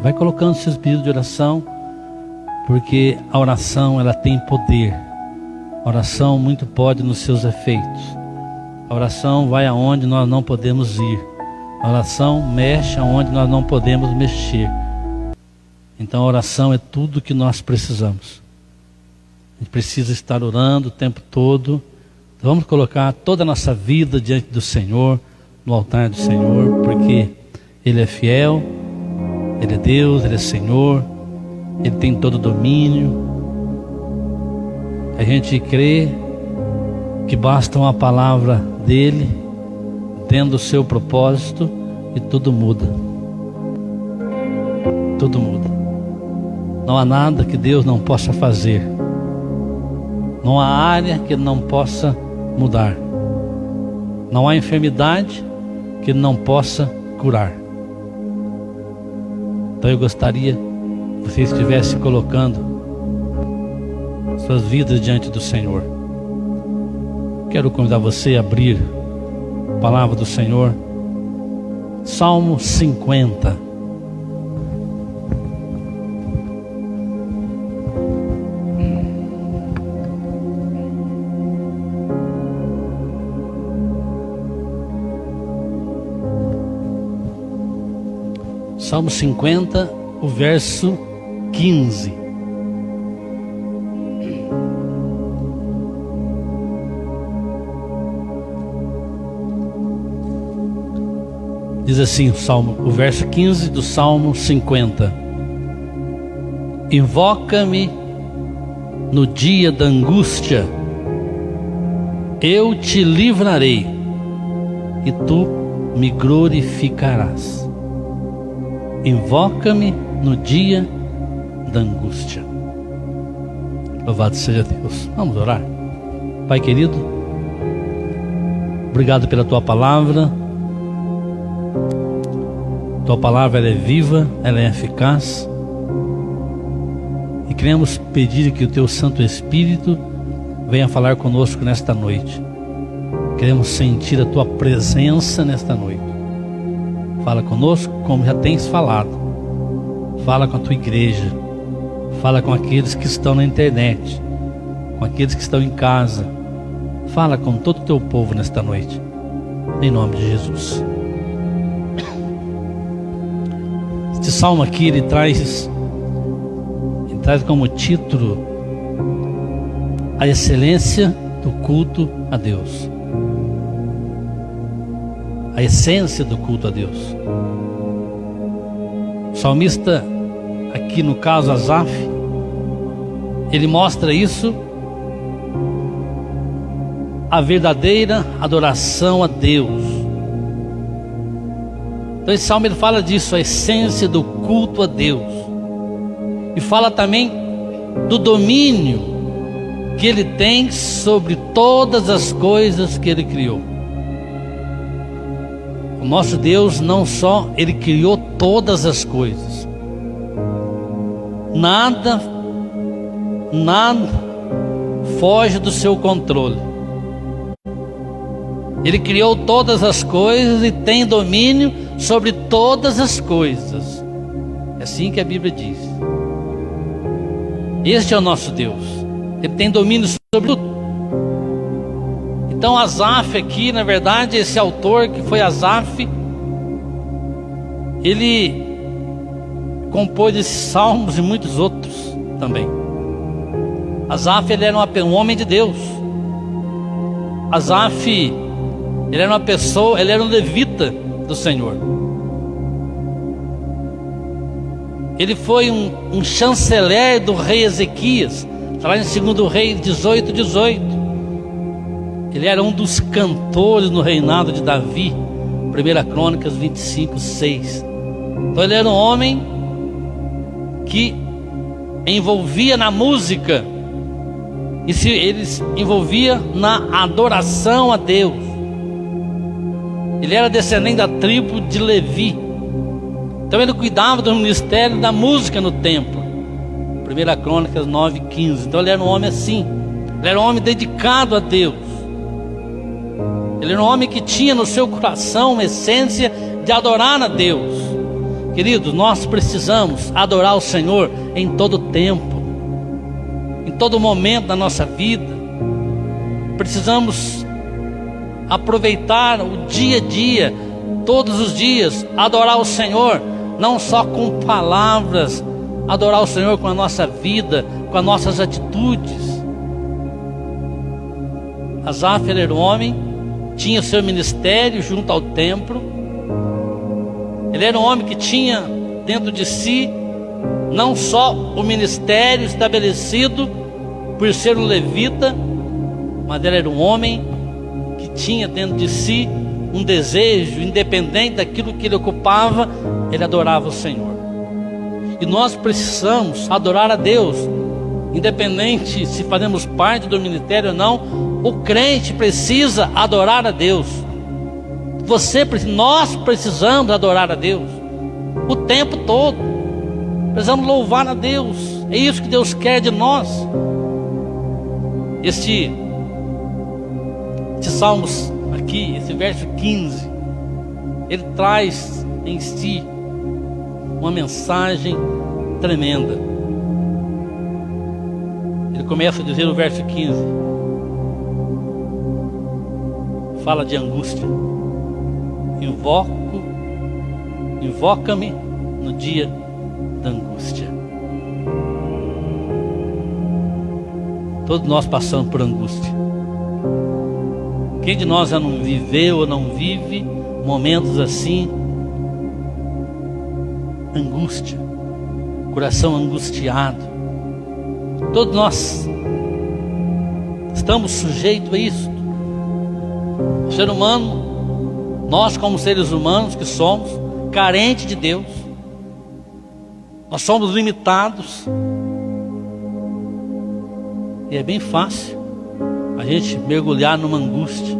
Vai colocando seus pedidos de oração, porque a oração ela tem poder. A oração muito pode nos seus efeitos. A oração vai aonde nós não podemos ir. A oração mexe aonde nós não podemos mexer. Então a oração é tudo que nós precisamos. A gente precisa estar orando o tempo todo. Vamos colocar toda a nossa vida diante do Senhor, no altar do Senhor, porque Ele é fiel, Ele é Deus, Ele é Senhor, Ele tem todo o domínio. A gente crê que basta uma palavra dEle, dentro do seu propósito, e tudo muda. Tudo muda. Não há nada que Deus não possa fazer. Não há área que Ele não possa mudar. Não há enfermidade que Ele não possa curar. Então eu gostaria que você estivesse colocando suas vidas diante do Senhor. Quero convidar você a abrir a palavra do Senhor, Salmo 50. Salmo 50, o verso 15. Diz assim o verso 15 do Salmo 50. Invoca-me no dia da angústia, eu te livrarei, e tu me glorificarás. Invoca-me no dia da angústia. Louvado seja Deus. Vamos orar. Pai querido, obrigado pela tua palavra. Tua palavra ela é viva, ela é eficaz. E queremos pedir que o teu Santo Espírito venha falar conosco nesta noite. Queremos sentir a tua presença nesta noite. Fala conosco como já tens falado. Fala com a tua igreja. Fala com aqueles que estão na internet, com aqueles que estão em casa. Fala com todo o teu povo nesta noite, em nome de Jesus. Este salmo aqui ele traz como título a excelência do culto a Deus. A essência do culto a Deus. O salmista, aqui no caso Asaf, ele mostra isso, a verdadeira adoração a Deus. Então esse salmo ele fala disso, a essência do culto a Deus. E fala também do domínio que Ele tem sobre todas as coisas que Ele criou. O nosso Deus não só Ele criou todas as coisas, nada foge do seu controle. Ele criou todas as coisas e tem domínio sobre todas as coisas. É assim que a Bíblia diz. Este é o nosso Deus. Ele tem domínio sobre tudo. Então Asaf aqui, na verdade, esse autor que foi Asaf, ele compôs esses salmos e muitos outros também. Asaf ele era um homem de Deus. Asaf ele era uma pessoa, ele era um levita do Senhor. Ele foi um chanceler do rei Ezequias. Está lá em 2 Reis 18:18. Ele era um dos cantores no reinado de Davi. 1 Crônicas 25:6. Então ele era um homem que envolvia na música e ele se envolvia na adoração a Deus. Ele era descendente da tribo de Levi. Então ele cuidava do ministério da música no templo. 1 Crônicas 9:15. Então ele era um homem assim. Ele era um homem dedicado a Deus. Ele era um homem que tinha no seu coração uma essência de adorar a Deus. Queridos, nós precisamos adorar o Senhor em todo tempo, em todo momento da nossa vida. Precisamos aproveitar o dia a dia, todos os dias, adorar o Senhor, não só com palavras, adorar o Senhor com a nossa vida, com as nossas atitudes. Asaf era um homem, tinha seu ministério junto ao templo. Ele era um homem que tinha dentro de si não só o ministério estabelecido por ser um levita, mas ele era um homem que tinha dentro de si um desejo, independente daquilo que ele ocupava, ele adorava o Senhor. E nós precisamos adorar a Deus, independente se fazemos parte do ministério ou não. O crente precisa adorar a Deus. Nós precisamos adorar a Deus o tempo todo. Precisamos louvar a Deus. É isso que Deus quer de nós. Este Salmos aqui, esse verso 15, ele traz em si uma mensagem tremenda. Ele começa a dizer no verso 15, fala de angústia. Invoca-me no dia da angústia. Todos nós passamos por angústia. Quem de nós já não viveu ou não vive momentos assim? Angústia, coração angustiado. Todos nós estamos sujeitos a isso. O ser humano, nós como seres humanos que somos, carentes de Deus, nós somos limitados. E é bem fácil a gente mergulhar numa angústia.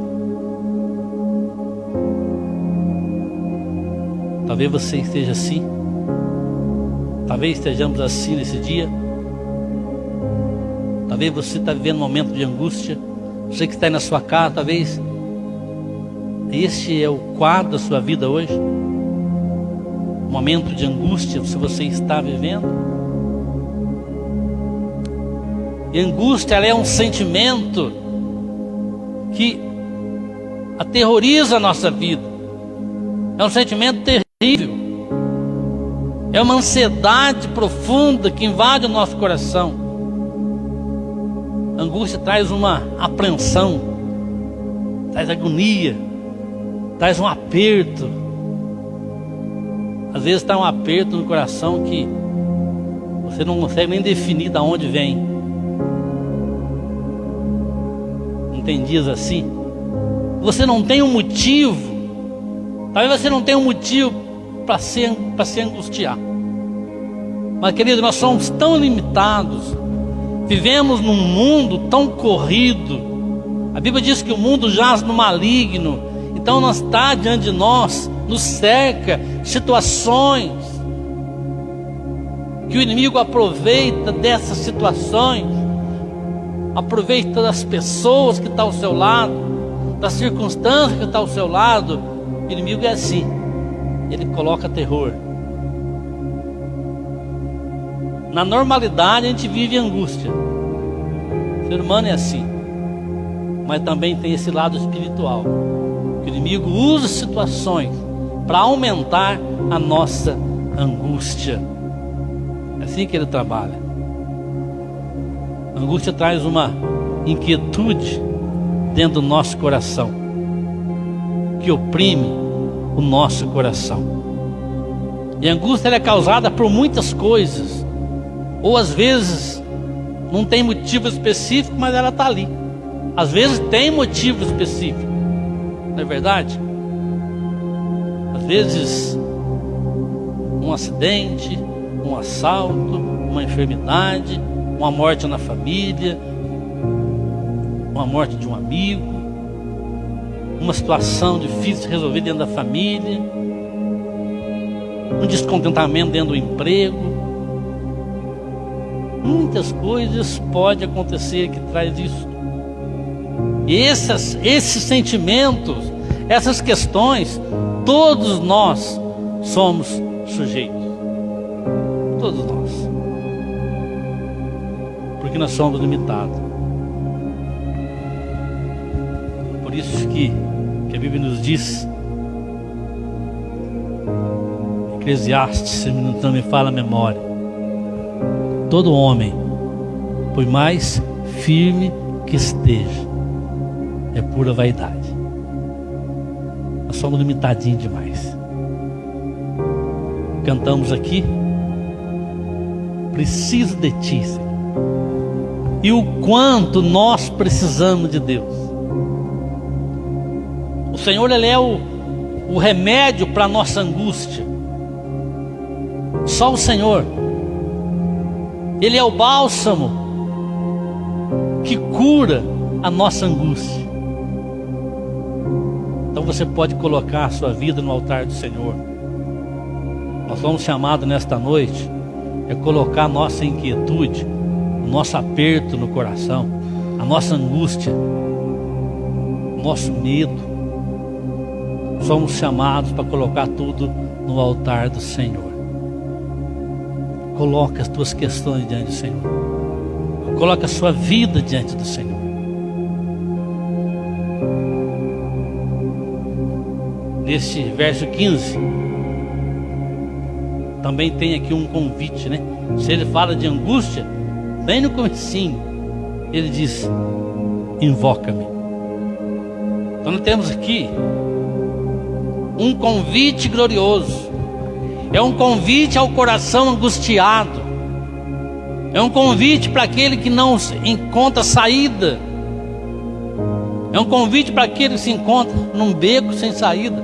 Talvez você esteja assim. Talvez estejamos assim nesse dia. Talvez você está vivendo um momento de angústia. Você que está aí na sua casa, talvez este é o quadro da sua vida hoje. Um momento de angústia se você está vivendo. E angústia, ela é um sentimento que aterroriza a nossa vida. É um sentimento terrível. É uma ansiedade profunda que invade o nosso coração. A angústia traz uma apreensão, traz agonia, traz um aperto. Às vezes está um aperto no coração que você não consegue nem definir de onde vem. Tem dias assim, você não tem um motivo, talvez você não tenha um motivo para se angustiar. Mas querido, nós somos tão limitados, vivemos num mundo tão corrido. A Bíblia diz que o mundo jaz no maligno. Então nós está diante de nós, nos cerca situações que o inimigo aproveita dessas situações, aproveita das pessoas que estão ao seu lado, das circunstâncias que estão ao seu lado. O inimigo é assim, ele coloca terror. Na normalidade a gente vive angústia, o ser humano é assim. Mas também tem esse lado espiritual, que o inimigo usa situações para aumentar a nossa angústia. É assim que ele trabalha. A angústia traz uma inquietude dentro do nosso coração, que oprime o nosso coração. E a angústia é causada por muitas coisas, ou às vezes não tem motivo específico, mas ela está ali. Às vezes tem motivo específico, não é verdade? Às vezes um acidente, um assalto, uma enfermidade, uma morte na família, uma morte de um amigo, uma situação difícil de resolver dentro da família, um descontentamento dentro do emprego. Muitas coisas podem acontecer que traz isso. E esses sentimentos, essas questões, todos nós somos sujeitos. Todos nós. Porque nós somos limitados. Por isso que a Bíblia nos diz, Eclesiastes, se não me fala a memória, todo homem, por mais firme que esteja, é pura vaidade. Nós somos limitadinhos demais. Cantamos aqui, preciso de ti, Senhor. E o quanto nós precisamos de Deus. O Senhor, Ele é o remédio para a nossa angústia. Só o Senhor. Ele é o bálsamo que cura a nossa angústia. Então você pode colocar a sua vida no altar do Senhor. Nós somos chamados nesta noite a colocar a nossa inquietude, o nosso aperto no coração, a nossa angústia, o nosso medo. Somos chamados para colocar tudo no altar do Senhor. Coloca as tuas questões diante do Senhor. Coloca a sua vida diante do Senhor. Neste verso 15, também tem aqui um convite, né? Se ele fala de angústia, bem no comecinho, ele diz, invoca-me. Então nós temos aqui um convite glorioso. É um convite ao coração angustiado. É um convite para aquele que não encontra saída. É um convite para aquele que se encontra num beco sem saída.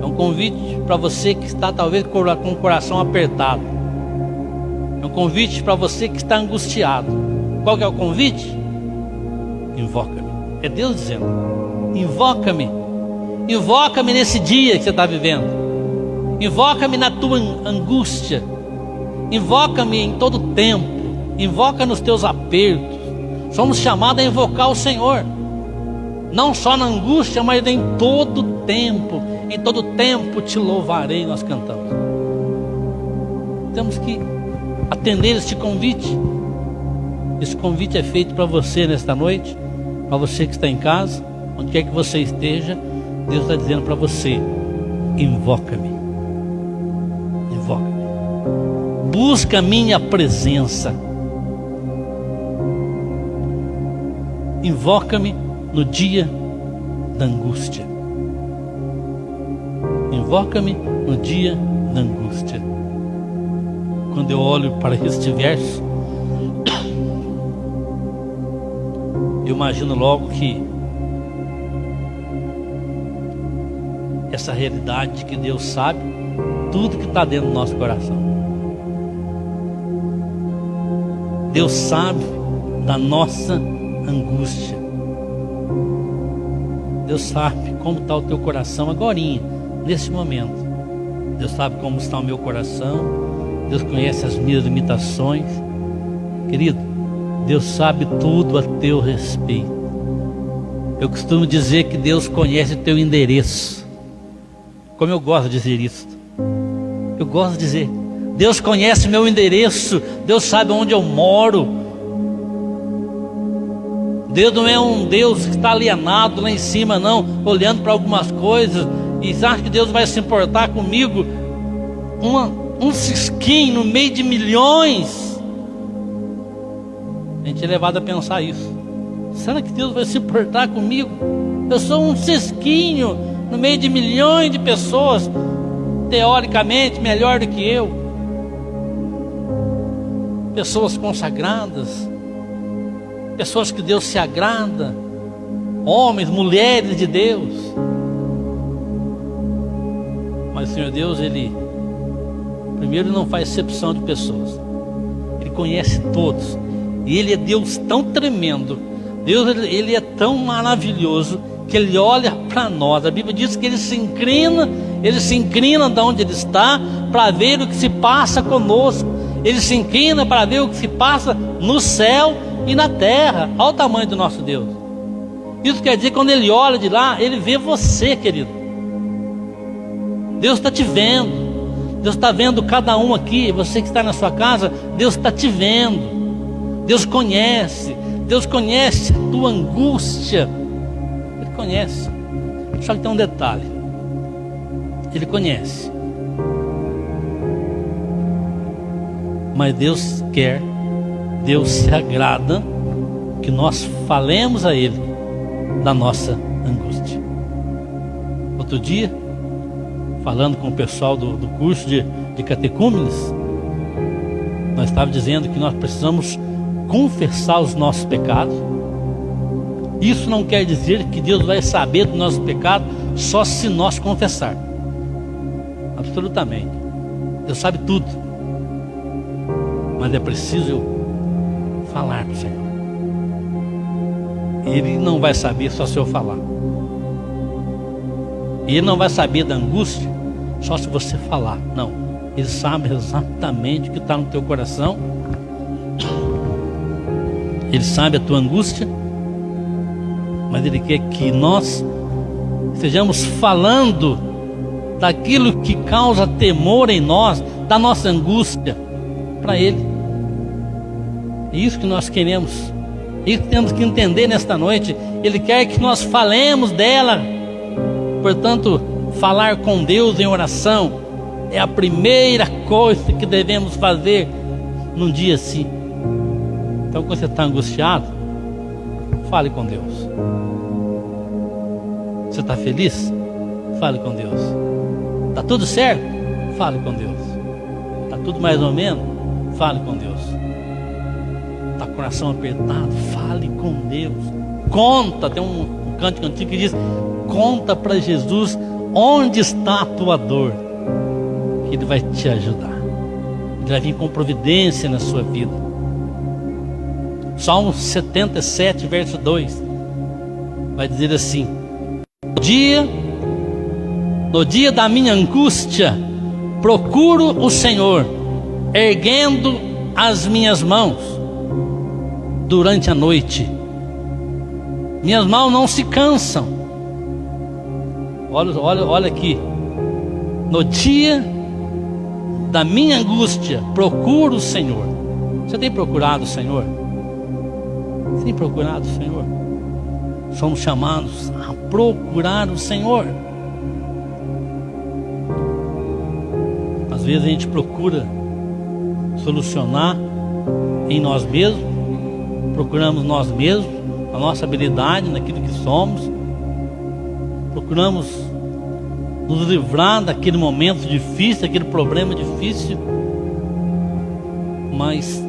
É um convite para você que está talvez com o coração apertado. É um convite para você que está angustiado. Qual que é o convite? Invoca-me. É Deus dizendo, invoca-me. Invoca-me nesse dia que você está vivendo. Invoca-me na tua angústia. Invoca-me em todo tempo. Invoca nos teus apertos. Somos chamados a invocar o Senhor. Não só na angústia, mas em todo tempo. Em todo tempo te louvarei, nós cantamos. Temos que atender este convite. Esse convite é feito para você nesta noite. Para você que está em casa, onde quer que você esteja, Deus está dizendo para você, invoca-me. Invoca-me. Busca a minha presença. Invoca-me no dia da angústia. Invoca-me no dia da angústia. Quando eu olho para este verso, eu imagino logo que essa realidade de que Deus sabe tudo que está dentro do nosso coração. Deus sabe da nossa angústia. Deus sabe como está o teu coração agorinha, nesse momento. Deus sabe como está o meu coração. Deus conhece as minhas limitações. Querido, Deus sabe tudo a teu respeito. Eu costumo dizer que Deus conhece o teu endereço. Como eu gosto de dizer isso. Eu gosto de dizer, Deus conhece meu endereço. Deus sabe onde eu moro. Deus não é um Deus que está alienado lá em cima não, olhando para algumas coisas. E você acha que Deus vai se importar comigo? Um cisquinho no meio de milhões. A gente é levado a pensar isso. Será que Deus vai se importar comigo? Eu sou um cisquinho no meio de milhões de pessoas, teoricamente melhor do que eu. Pessoas consagradas, pessoas que Deus se agrada, homens, mulheres de Deus. Mas o Senhor Deus, Ele primeiro não faz exceção de pessoas. Ele conhece todos. E Ele é Deus tão tremendo. Deus, Ele é tão maravilhoso que Ele olha para nós. A Bíblia diz que Ele se inclina de onde Ele está para ver o que se passa conosco. Ele se inclina para ver o que se passa no céu e na terra. Olha o tamanho do nosso Deus. Isso quer dizer que quando Ele olha de lá, Ele vê você, querido. Deus está te vendo. Deus está vendo cada um aqui. Você que está na sua casa, Deus está te vendo. Deus conhece a tua angústia. Ele conhece. Só que tem um detalhe: Ele conhece, mas Deus se agrada que nós falemos a Ele da nossa angústia. Outro dia, falando com o pessoal do curso de catecúmenes, nós estávamos dizendo que nós precisamos confessar os nossos pecados. Isso não quer dizer que Deus vai saber do nosso pecado só se nós confessar. Absolutamente. Deus sabe tudo. Mas é preciso eu falar para o Senhor. Ele não vai saber só se eu falar. Ele não vai saber da angústia só se você falar. Não. Ele sabe exatamente o que está no teu coração. Ele sabe a tua angústia. Mas Ele quer que nós estejamos falando daquilo que causa temor em nós, da nossa angústia, para Ele. É isso que nós queremos. É isso que temos que entender nesta noite. Ele quer que nós falemos dela. Portanto, falar com Deus em oração é a primeira coisa que devemos fazer num dia assim. Então, quando você está angustiado, fale com Deus. Você está feliz? Fale com Deus. Está tudo certo? Fale com Deus. Está tudo mais ou menos? Fale com Deus. Está com o coração apertado? Fale com Deus. Conta, tem um cântico antigo que diz: conta para Jesus onde está a tua dor, que Ele vai te ajudar. Ele vai vir com providência na sua vida. Salmo 77, verso 2 vai dizer assim: no dia da minha angústia procuro o Senhor, erguendo as minhas mãos durante a noite. Minhas mãos não se cansam. Olha aqui. No dia da minha angústia procuro o Senhor. Você tem procurado o Senhor? Você tem procurado o Senhor? Somos chamados a procurar o Senhor. Às vezes a gente procura solucionar em nós mesmos. Procuramos nós mesmos, a nossa habilidade naquilo que somos. Procuramos nos livrar daquele momento difícil, daquele problema difícil, mas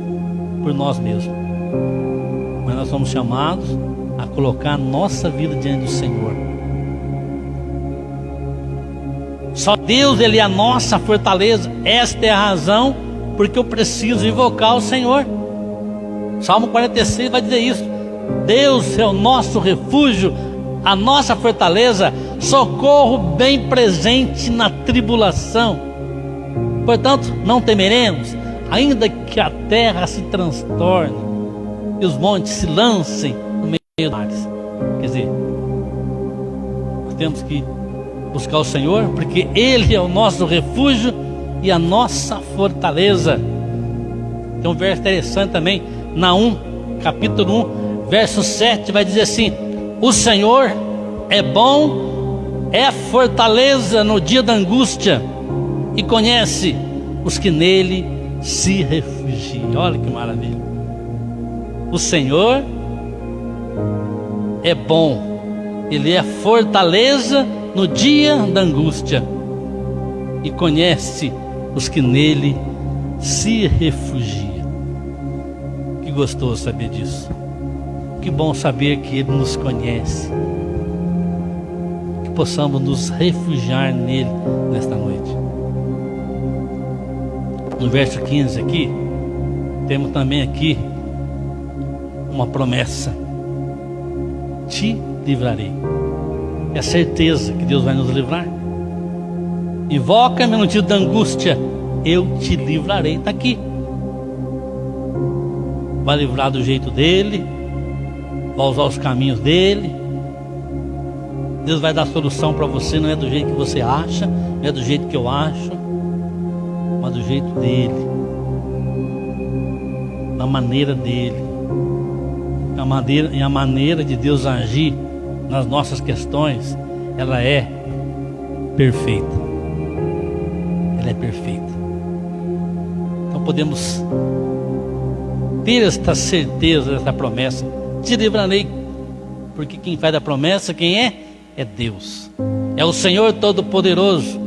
por nós mesmos. Mas nós somos chamados a colocar a nossa vida diante do Senhor. Só Deus, Ele é a nossa fortaleza. Esta é a razão porque eu preciso invocar o Senhor. Salmo 46 vai dizer isso: Deus é o nosso refúgio, a nossa fortaleza, socorro bem presente na tribulação. Portanto, não temeremos, ainda que a terra se transtorne e os montes se lancem no meio dos mares. Quer dizer, nós temos que buscar o Senhor, porque Ele é o nosso refúgio e a nossa fortaleza. Tem um verso interessante também, Naum, capítulo 1, verso 7, vai dizer assim: o Senhor é bom, é fortaleza no dia da angústia, e conhece os que nele se refugiam. Olha que maravilha. O Senhor é bom, Ele é fortaleza no dia da angústia, e conhece os que nele se refugiam. Que gostoso saber disso. Que bom saber que Ele nos conhece. Que possamos nos refugiar nele nesta noite. No verso 15 aqui, temos também aqui uma promessa: te livrarei. É a certeza que Deus vai nos livrar. Invoca-me no dia da angústia, eu te livrarei. Está aqui. Vai livrar do jeito dele, vai usar os caminhos dele. Deus vai dar solução para você. Não é do jeito que você acha, não é do jeito que eu acho. mas do jeito dele, da maneira dele. E a maneira de Deus agir nas nossas questões, ela é perfeita. Ela é perfeita. Então podemos ter esta certeza dessa promessa: te livrarei, porque quem faz a promessa, quem é? É Deus, é o Senhor Todo-Poderoso,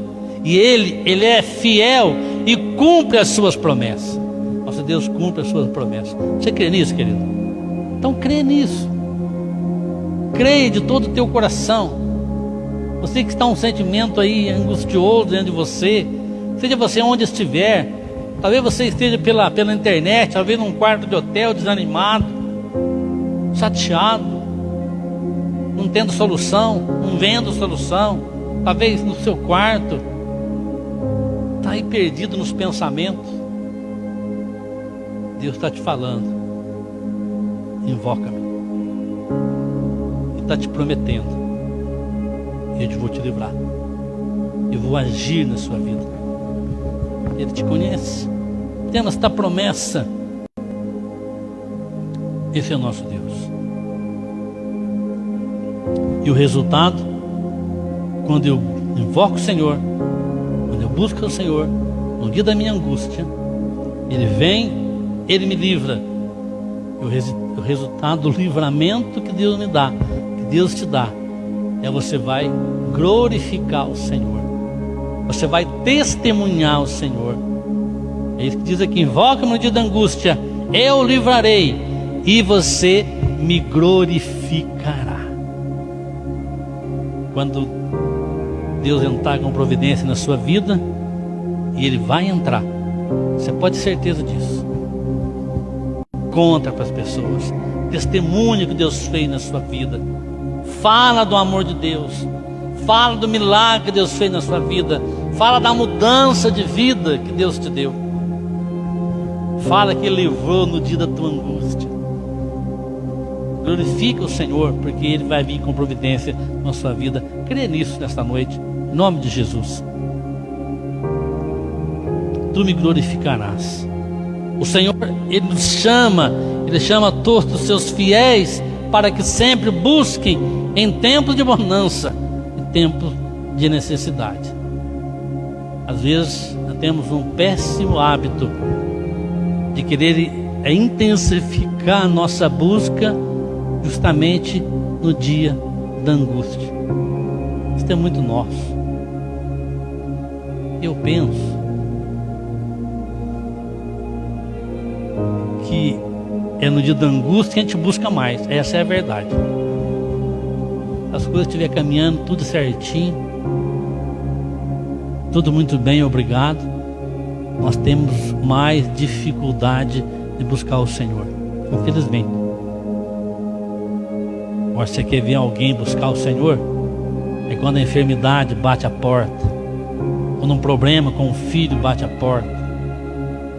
e Ele é fiel e cumpre as suas promessas. Nosso Deus cumpre as suas promessas. Você crê nisso, querido? Então crê nisso, creia de todo o teu coração. Você que está um sentimento aí angustioso dentro de você, seja você onde estiver, talvez você esteja pela internet, talvez num quarto de hotel, desanimado, chateado, não tendo solução, não vendo solução, talvez no seu quarto, está aí perdido nos pensamentos. Deus está te falando: invoca-me, e está te prometendo: eu te vou te livrar, eu vou agir na sua vida. Ele te conhece, temos esta promessa. Esse é o nosso Deus. E o resultado, quando eu invoco o Senhor, quando eu busco o Senhor, no dia da minha angústia, Ele vem, Ele me livra. O resultado do livramento que Deus me dá, que Deus te dá, é você vai glorificar o Senhor, você vai testemunhar o Senhor. É isso que diz aqui: invoca-me no dia da angústia, eu o livrarei, e você me glorificará. Quando Deus entrar com providência na sua vida, e Ele vai entrar, você pode ter certeza disso. Conta para as pessoas, testemunha que Deus fez na sua vida, fala do amor de Deus, fala do milagre que Deus fez na sua vida, fala da mudança de vida que Deus te deu, fala que Ele livrou no dia da tua angústia. Glorifica o Senhor, porque Ele vai vir com providência na sua vida. Crê nisso nesta noite, em nome de Jesus. Tu me glorificarás. O Senhor, Ele nos chama, Ele chama todos os seus fiéis para que sempre busquem em tempos de bonança e tempos de necessidade. Às vezes nós temos um péssimo hábito de querer intensificar a nossa busca justamente no dia da angústia. Isso é muito nosso. Eu penso que é no dia da angústia que a gente busca mais. Essa é a verdade. Se as coisas estiverem caminhando tudo certinho, tudo muito bem, obrigado, nós temos mais dificuldade de buscar o Senhor, infelizmente. Agora, você quer ver alguém buscar o Senhor? É quando a enfermidade bate a porta, quando um problema com um filho bate a porta,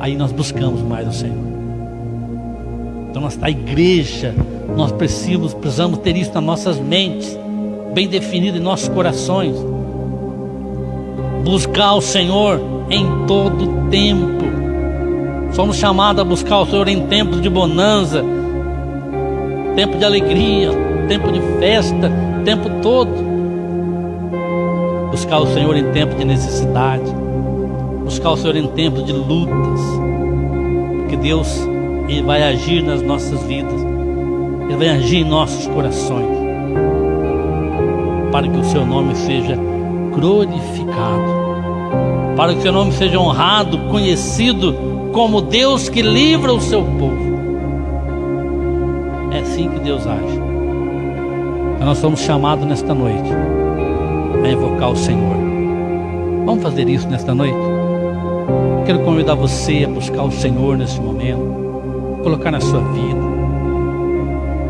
aí nós buscamos mais o Senhor. Então, a igreja, nós precisamos ter isso nas nossas mentes, bem definido em nossos corações. Buscar o Senhor em todo tempo. Somos chamados a buscar o Senhor em tempos de bonança, tempo de alegria, tempo de festa, tempo todo. Buscar o Senhor em tempo de necessidade, buscar o Senhor em tempo de lutas, porque Deus, Ele vai agir nas nossas vidas, Ele vai agir em nossos corações, para que o seu nome seja glorificado, para que o seu nome seja honrado, conhecido como Deus que livra o seu povo. É assim que Deus age. Então nós somos chamados nesta noite a invocar o Senhor. Vamos fazer isso nesta noite? Quero convidar você a buscar o Senhor nesse momento, colocar na sua vida,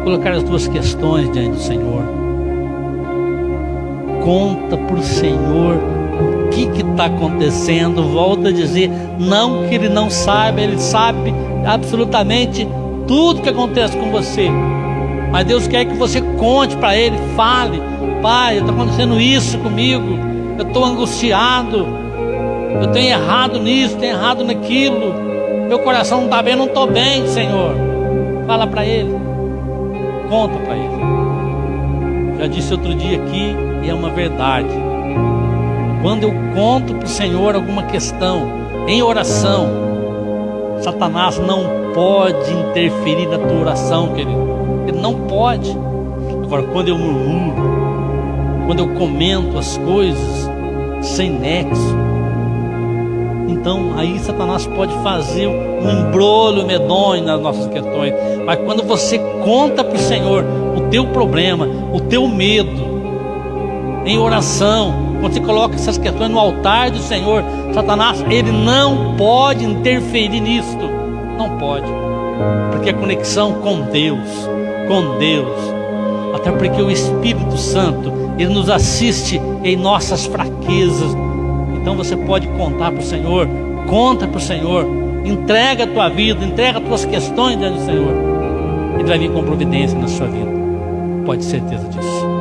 colocar as tuas questões diante do Senhor. Conta para o Senhor o que está acontecendo. Volto a dizer, não que Ele não saiba, Ele sabe absolutamente tudo que acontece com você, mas Deus quer que você conte para Ele, fale: Pai, está acontecendo isso comigo, eu estou angustiado, Eu tenho errado nisso, tenho errado naquilo. Meu coração não está bem, não estou bem, Senhor. Fala para Ele. Conta para Ele. Já disse outro dia aqui, e é uma verdade. Quando eu conto para o Senhor alguma questão, em oração, Satanás não pode interferir na tua oração, querido. Ele não pode. Agora, quando eu murmuro, quando eu comento as coisas sem nexo, então aí Satanás pode fazer um embrolho medonho nas nossas questões. Mas quando você conta para o Senhor o teu problema, o teu medo, em oração, quando você coloca essas questões no altar do Senhor, Satanás, ele não pode interferir nisso. Não pode. Porque a conexão com Deus, até porque o Espírito Santo, ele nos assiste em nossas fraquezas. Então você pode contar para o Senhor, conta para o Senhor, entrega a tua vida, entrega as tuas questões diante do Senhor. Ele vai vir com providência na sua vida. Pode ter certeza disso.